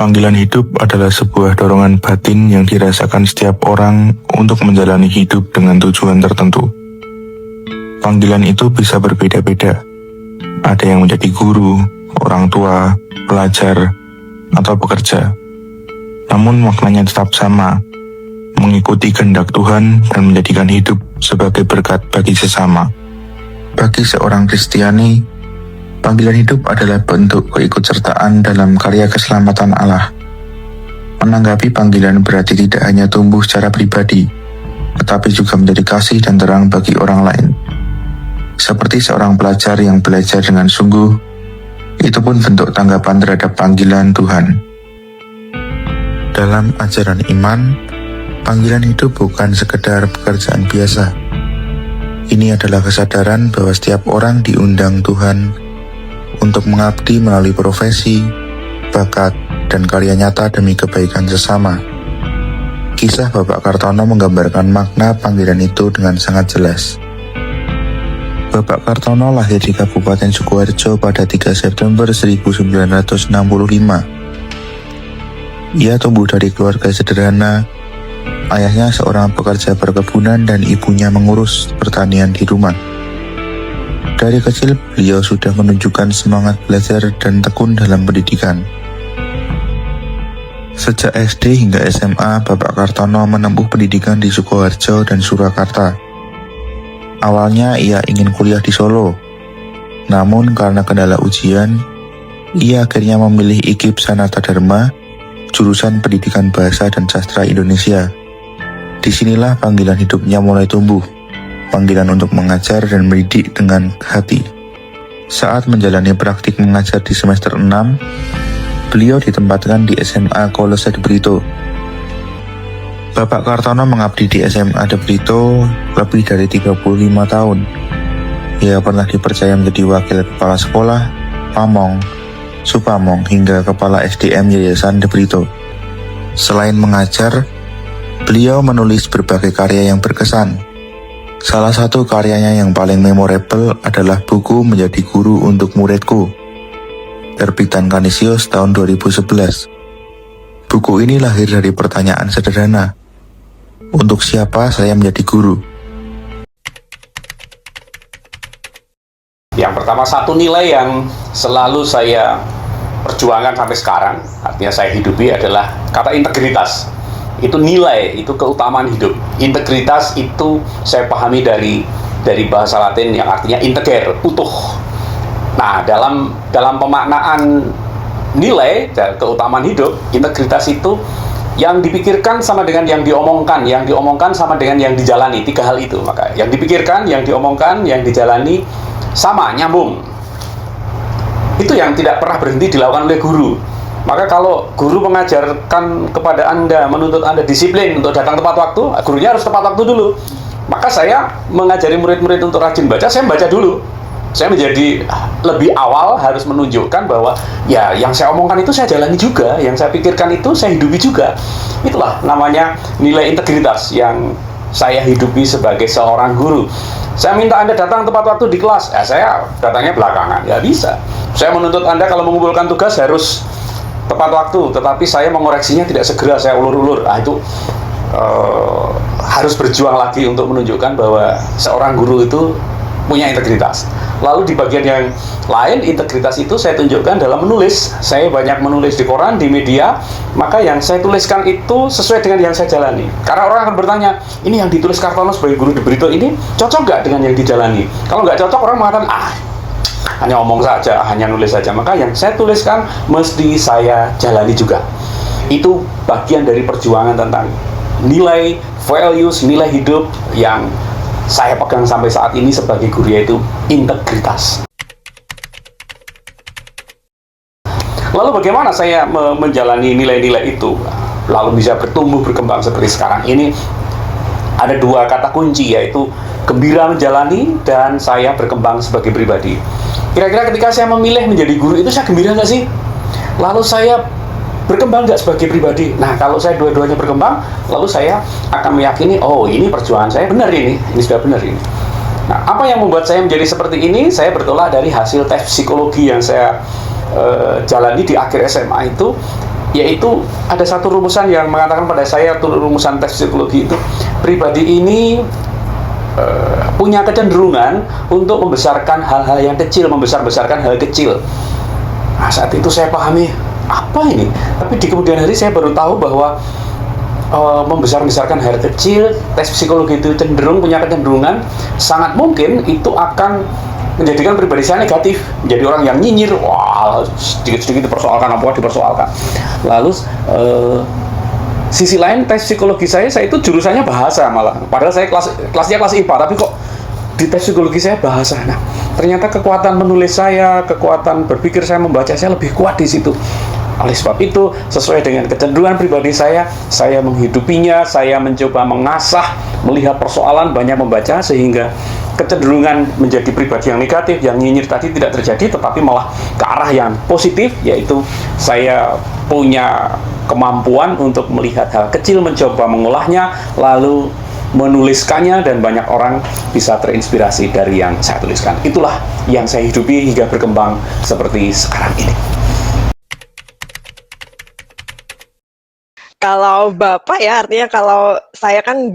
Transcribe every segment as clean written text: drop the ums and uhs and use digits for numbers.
Panggilan hidup adalah sebuah dorongan batin yang dirasakan setiap orang untuk menjalani hidup dengan tujuan tertentu. Panggilan itu bisa berbeda-beda. Ada yang menjadi guru, orang tua, pelajar, atau pekerja. Namun maknanya tetap sama, mengikuti kehendak Tuhan dan menjadikan hidup sebagai berkat bagi sesama. Bagi seorang Kristiani, panggilan hidup adalah bentuk keikutsertaan dalam karya keselamatan Allah. Menanggapi panggilan berarti tidak hanya tumbuh secara pribadi, tetapi juga menjadi kasih dan terang bagi orang lain. Seperti seorang pelajar yang belajar dengan sungguh, itu pun bentuk tanggapan terhadap panggilan Tuhan. Dalam ajaran iman, panggilan hidup bukan sekedar pekerjaan biasa. Ini adalah kesadaran bahwa setiap orang diundang Tuhan untuk mengabdi melalui profesi, bakat, dan karya nyata demi kebaikan sesama. Kisah Bapak Kartono menggambarkan makna panggilan itu dengan sangat jelas. Bapak Kartono lahir di Kabupaten Sukoharjo pada 3 September 1965. Ia tumbuh dari keluarga sederhana. Ayahnya seorang pekerja perkebunan dan ibunya mengurus pertanian di rumah. Dari kecil, beliau sudah menunjukkan semangat belajar dan tekun dalam pendidikan. Sejak SD hingga SMA, Bapak Kartono menempuh pendidikan di Sukoharjo dan Surakarta. Awalnya ia ingin kuliah di Solo, namun karena kendala ujian, ia akhirnya memilih IKIP Sanata Dharma, jurusan Pendidikan Bahasa dan Sastra Indonesia. Disinilah panggilan hidupnya mulai tumbuh, panggilan untuk mengajar dan mendidik dengan hati. Saat menjalani praktik mengajar di semester 6, beliau ditempatkan di SMA Kolose de Brito. Bapak Kartono mengabdi di SMA de Brito lebih dari 35 tahun. Ia pernah dipercaya menjadi wakil kepala sekolah, pamong, supamong, hingga kepala SDM Yayasan de Brito. Selain mengajar, beliau menulis berbagai karya yang berkesan. Salah satu karyanya yang paling memorable adalah buku Menjadi Guru untuk Muridku, terbitan Kanisius tahun 2011. Buku ini lahir dari pertanyaan sederhana, untuk siapa saya menjadi guru? Yang pertama, satu nilai yang selalu saya perjuangkan sampai sekarang, artinya saya hidupi, adalah kata integritas. Itu nilai, itu keutamaan hidup. Integritas itu saya pahami dari bahasa Latin yang artinya integer, utuh. Nah, dalam pemaknaan nilai dan keutamaan hidup, integritas itu yang dipikirkan sama dengan yang diomongkan sama dengan yang dijalani. 3 hal itu. Maka yang dipikirkan, yang diomongkan, yang dijalani sama, nyambung. Itu yang tidak pernah berhenti dilakukan oleh guru. Maka kalau guru mengajarkan kepada Anda, menuntut Anda disiplin untuk datang tepat waktu, gurunya harus tepat waktu dulu. Maka saya mengajari murid-murid untuk rajin baca, saya baca dulu. Saya menjadi lebih awal harus menunjukkan bahwa ya yang saya omongkan itu saya jalani juga, yang saya pikirkan itu saya hidupi juga. Itulah namanya nilai integritas yang saya hidupi sebagai seorang guru. Saya minta Anda datang tepat waktu di kelas, saya datangnya belakangan, ya bisa. Saya menuntut Anda kalau mengumpulkan tugas harus tepat waktu, tetapi saya mengoreksinya tidak segera, saya ulur-ulur. Itu harus berjuang lagi untuk menunjukkan bahwa seorang guru itu punya integritas. Lalu di bagian yang lain, integritas itu saya tunjukkan dalam menulis. Saya banyak menulis di koran, di media, maka yang saya tuliskan itu sesuai dengan yang saya jalani. Karena orang akan bertanya, ini yang ditulis Kartono sebagai guru di Brito ini cocok nggak dengan yang dijalani? Kalau nggak cocok, orang mengatakan, hanya omong saja, hanya nulis saja. Maka yang saya tuliskan mesti saya jalani juga. Itu bagian dari perjuangan tentang nilai, values, nilai hidup yang saya pegang sampai saat ini sebagai guru, yaitu integritas. Lalu bagaimana saya menjalani nilai-nilai itu lalu bisa bertumbuh berkembang seperti sekarang ini? Ada 2 kata kunci, yaitu gembira menjalani dan saya berkembang sebagai pribadi. Kira-kira ketika saya memilih menjadi guru itu saya gembira nggak sih? Lalu saya berkembang nggak sebagai pribadi? Nah, kalau saya dua-duanya berkembang, lalu saya akan meyakini, oh ini perjuangan saya benar, ini sudah benar ini. Nah, apa yang membuat saya menjadi seperti ini? Saya bertolak dari hasil tes psikologi yang saya jalani di akhir SMA itu. yaitu ada satu rumusan yang mengatakan pada saya, rumusan tes psikologi itu, pribadi ini punya kecenderungan untuk membesarkan hal-hal yang kecil, membesar-besarkan hal kecil. Nah, saat itu saya pahami, apa ini? Tapi di kemudian hari saya baru tahu bahwa membesar-besarkan hal kecil, tes psikologi itu cenderung punya kecenderungan, sangat mungkin itu akan menjadikan pribadi saya negatif, menjadi orang yang nyinyir, wah sedikit-sedikit dipersoalkan, apa dipersoalkan. Lalu sisi lain tes psikologi saya itu jurusannya bahasa malah, padahal saya kelasnya kelas IPA, tapi kok di tes psikologi saya bahasa. Nah, ternyata kekuatan menulis saya, kekuatan berpikir saya, membaca saya lebih kuat di situ. Oleh sebab itu, sesuai dengan kecenderungan pribadi saya menghidupinya, saya mencoba mengasah, melihat persoalan, banyak membaca, sehingga kecenderungan menjadi pribadi yang negatif, yang nyinyir tadi tidak terjadi, tetapi malah ke arah yang positif, yaitu saya punya kemampuan untuk melihat hal kecil, mencoba mengolahnya, lalu menuliskannya, dan banyak orang bisa terinspirasi dari yang saya tuliskan. Itulah yang saya hidupi hingga berkembang seperti sekarang ini. Kalau Bapak ya, artinya kalau saya kan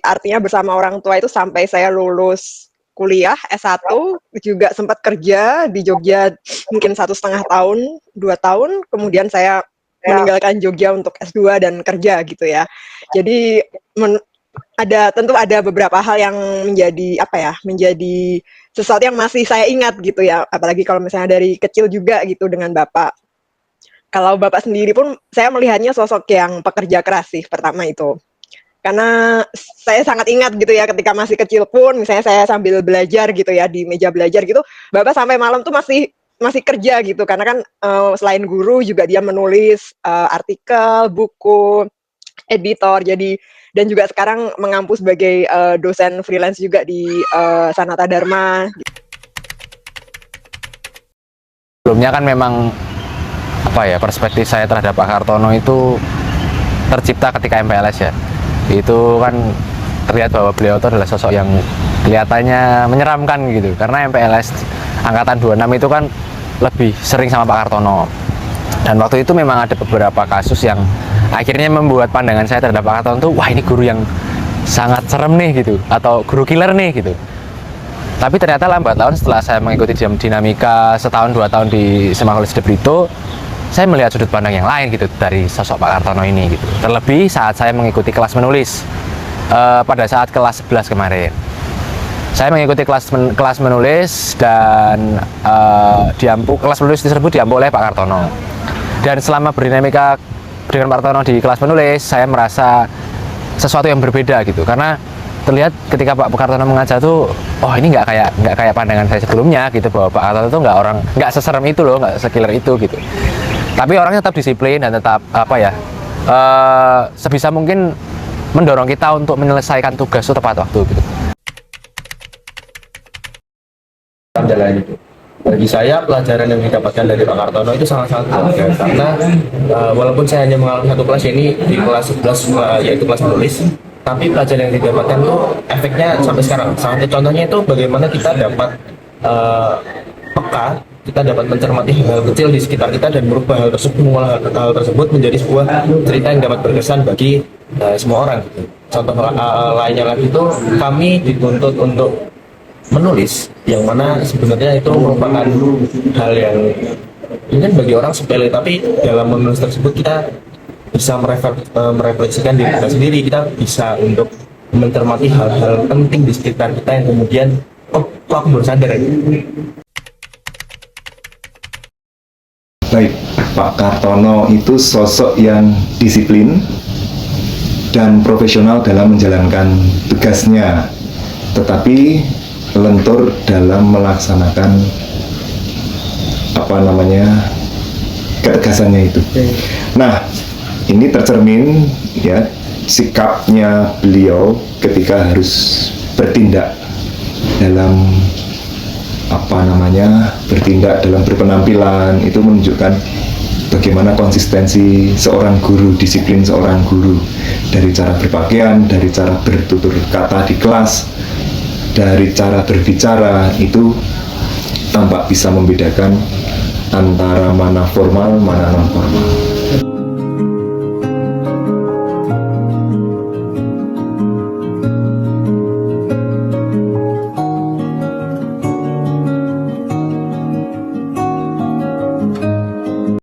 artinya bersama orang tua itu sampai saya lulus kuliah S1, juga sempat kerja di Jogja mungkin 1,5 tahun, 2 tahun, kemudian saya meninggalkan Jogja untuk S2 dan kerja gitu ya. Jadi tentu ada beberapa hal yang menjadi sesuatu yang masih saya ingat gitu ya, apalagi kalau misalnya dari kecil juga gitu dengan Bapak. Kalau Bapak sendiri pun saya melihatnya sosok yang pekerja keras sih, pertama itu. Karena saya sangat ingat gitu ya, ketika masih kecil pun misalnya saya sambil belajar gitu ya, di meja belajar gitu, Bapak sampai malam tuh masih kerja gitu, karena kan selain guru juga dia menulis artikel, buku, editor, dan juga sekarang mengampu sebagai dosen freelance juga di Sanata Dharma. Sebelumnya kan memang perspektif saya terhadap Pak Kartono itu tercipta ketika MPLS ya. Itu kan terlihat bahwa beliau itu adalah sosok yang kelihatannya menyeramkan gitu, karena MPLS angkatan 26 itu kan lebih sering sama Pak Kartono. Dan waktu itu memang ada beberapa kasus yang akhirnya membuat pandangan saya terhadap Pak Kartono tuh, wah ini guru yang sangat serem nih gitu, atau guru killer nih gitu. Tapi ternyata lambat laun setelah saya mengikuti dinamika setahun 2 tahun di SMA College de Brito, saya melihat sudut pandang yang lain gitu dari sosok Pak Kartono ini gitu. Terlebih saat saya mengikuti kelas menulis pada saat kelas 11 kemarin. Saya mengikuti kelas menulis dan kelas menulis tersebut diampu oleh Pak Kartono. Dan selama berdinamika dengan Pak Kartono di kelas menulis, saya merasa sesuatu yang berbeda gitu. Karena terlihat ketika Pak Kartono mengajar tuh, oh ini nggak kayak pandangan saya sebelumnya gitu, bahwa Pak Kartono tuh nggak seserem itu loh, nggak sekiller itu gitu. Tapi orangnya tetap disiplin dan tetap sebisa mungkin mendorong kita untuk menyelesaikan tugas itu tepat waktu gitu. Bagi saya pelajaran yang didapatkan dari Pak Kartono itu sangat-sangat berharga, karena walaupun saya hanya mengalami satu kelas ini di kelas 11 yaitu kelas menulis, tapi pelajaran yang didapatkan itu efeknya sampai sekarang. Salah satu contohnya itu bagaimana kita dapat peka, kita dapat mencermati hal kecil di sekitar kita dan merubah hal tersebut, mengolah hal tersebut menjadi sebuah cerita yang dapat berkesan bagi semua orang. Contoh lainnya lagi itu kami dituntut untuk menulis, yang mana sebenarnya itu merupakan hal yang mungkin bagi orang sepele, tapi dalam menulis tersebut kita bisa merefleksikan diri kita sendiri, kita bisa untuk mencermati hal-hal penting di sekitar kita yang kemudian kok aku baru sadar ya. Baik, Pak Kartono itu sosok yang disiplin dan profesional dalam menjalankan tugasnya, tetapi lentur dalam melaksanakan ketegasannya itu. Nah, ini tercermin ya sikapnya beliau ketika harus bertindak dalam bertindak dalam berpenampilan, itu menunjukkan bagaimana konsistensi seorang guru, disiplin seorang guru, dari cara berpakaian, dari cara bertutur kata di kelas, dari cara berbicara, itu tampak bisa membedakan antara mana formal, mana non formal.